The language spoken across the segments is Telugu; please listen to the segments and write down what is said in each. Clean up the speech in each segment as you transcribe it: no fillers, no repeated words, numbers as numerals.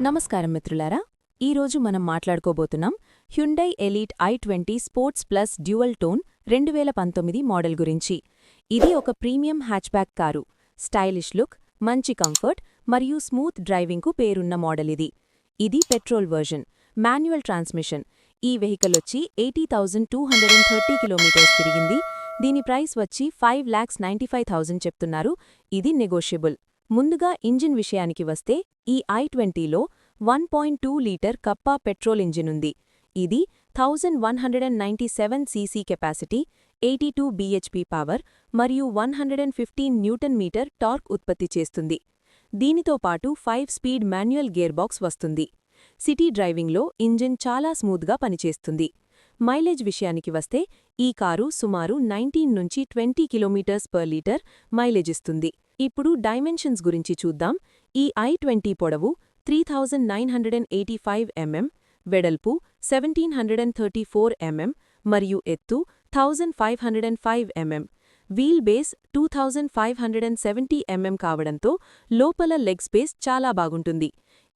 నమస్కారం మిత్రులారా, ఈరోజు మనం మాట్లాడుకోబోతున్నాం Hyundai Elite i20 sports plus dual tone 2019 model గురించి. ఇది ఒక premium hatchback car. Stylish look, మంచి కంఫర్ట్ మరియు స్మూత్ డ్రైవింగ్కు పేరున్న మోడల్ ఇది పెట్రోల్ వర్జన్, మాన్యువల్ ట్రాన్స్మిషన్. ఈ వెహికల్ వచ్చి 80,230 కిలోమీటర్స్ తిరిగింది. దీని ప్రైస్ వచ్చి 5,95,000 చెప్తున్నారు. ఇది నెగోషియబుల్. ముందుగా ఇంజిన్ విషయానికి వస్తే ఈ i20లో 1.2 లీటర్ కప్పా పెట్రోల్ ఇంజిన్ ఉంది. ఇది 1197 సీసీ కెపాసిటీ, 82 bhp పవర్ మరియు 115 న్యూటన్ మీటర్ టార్క్ ఉత్పత్తి చేస్తుంది. దీనితో పాటు 5 స్పీడ్ మాన్యువల్ గేర్ బాక్స్ వస్తుంది. సిటీ డ్రైవింగ్లో ఇంజిన్ చాలా స్మూత్గా పనిచేస్తుంది. మైలేజ్ విషయానికి వస్తే ఈ కారు సుమారు 19 నుంచి 20 కిలోమీటర్స్ పర్ లీటర్ మైలేజ్ ఇస్తుంది. ఇప్పుడు డైమెన్షన్స్ గురించి చూద్దాం. ఈ i20 పొడవు 3,985 mm, వెడల్పు 1,734 mm మరియు ఎత్తు 1,505 mm. వీల్ బేస్ 2,570 mm కావడంతో లోపల లెగ్ స్పేస్ చాలా బాగుంటుంది.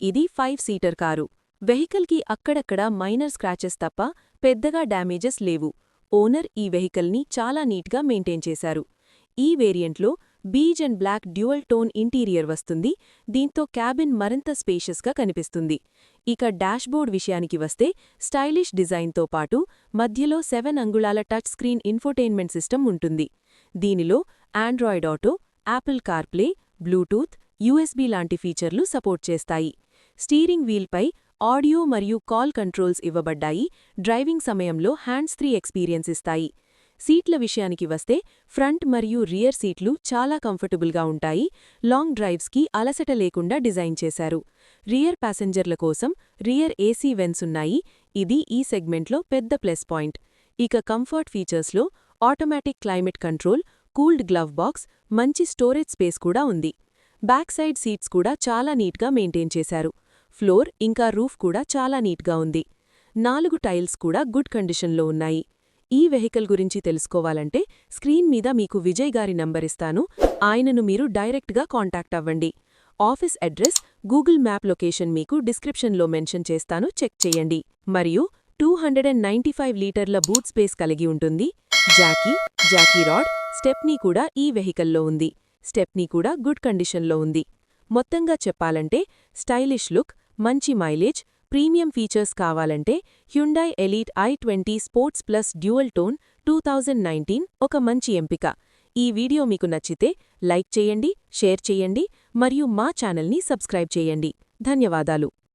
ఇది 5-సీటర్ కారు. వెహికల్కి అక్కడక్కడ మైనర్ స్క్రాచెస్ తప్ప పెద్దగా డ్యామేజెస్ లేవు. ఓనర్ ఈ వెహికల్ని చాలా నీట్గా మెయింటైన్ చేశారు. ఈ వేరియంట్లో beige and black dual tone interior వస్తుంది. దీంతో క్యాబిన్ మరింత స్పేషియస్గా కనిపిస్తుంది. ఇక డాష్బోర్డ్ విషయానికి వస్తే స్టైలిష్ డిజైన్తో పాటు మధ్యలో 7 అంగుళాల టచ్ స్క్రీన్ ఇన్ఫోటైన్మెంట్ సిస్టమ్ ఉంటుంది. దీనిలో Android auto, Apple CarPlay, Bluetooth, USB లాంటి ఫీచర్లు సపోర్ట్ చేస్తాయి. స్టీరింగ్ వీల్పై ఆడియో మరియు కాల్ కంట్రోల్స్ ఇవ్వబడ్డాయి. డ్రైవింగ్ సమయంలో హ్యాండ్స్ ఫ్రీ ఎక్స్పీరియన్స్ ఇస్తాయి. సీట్ల విషయానికి వస్తే ఫ్రంట్ మరియు రియర్ సీట్లు చాలా కంఫర్టబుల్గా ఉంటాయి. లాంగ్ డ్రైవ్స్కి అలసట లేకుండా డిజైన్ చేశారు. రియర్ ప్యాసింజర్ల కోసం రియర్ ఏసీ వెన్స్ ఉన్నాయి. ఇది ఈ సెగ్మెంట్లో పెద్ద ప్లస్ పాయింట్. ఇక కంఫర్ట్ ఫీచర్స్లో automatic climate control, cooled glove box, మంచి స్టోరేజ్ స్పేస్ కూడా ఉంది. బ్యాక్ సైడ్ సీట్స్ కూడా చాలా నీట్గా మెయింటైన్ చేశారు. ఫ్లోర్ ఇంకా రూఫ్ కూడా చాలా నీట్గా ఉంది. 4 టైల్స్ కూడా గుడ్ కండిషన్లో ఉన్నాయి. ఈ వెహికల్ గురించి తెలుసుకోవాలంటే స్క్రీన్ మీద మీకు విజయ్ గారి నంబర్ ఇస్తాను. ఆయనను మీరు డైరెక్ట్గా కాంటాక్ట్ అవ్వండి. Office address, Google map location మీకు డిస్క్రిప్షన్లో మెన్షన్ చేస్తాను, చెక్ చేయండి. మరియు 295 లీటర్ల బూట్ స్పేస్ కలిగి ఉంటుంది. జాకీ రాడ్, స్టెప్నీ కూడా ఈ వెహికల్లో ఉంది. స్టెప్నీ కూడా గుడ్ కండిషన్లో ఉంది. మొత్తంగా చెప్పాలంటే స్టైలిష్ లుక్, మంచి మైలేజ్, ప్రీమియం ఫీచర్స్ కావాలంటే Hyundai Elite i20 sports plus dual tone 2019 ఒక మంచి ఎంపిక. ఈ వీడియో మీకు నచ్చితే లైక్ చేయండి, షేర్ చేయండి మరియు మా ఛానల్ని సబ్స్క్రైబ్ చేయండి. ధన్యవాదాలు.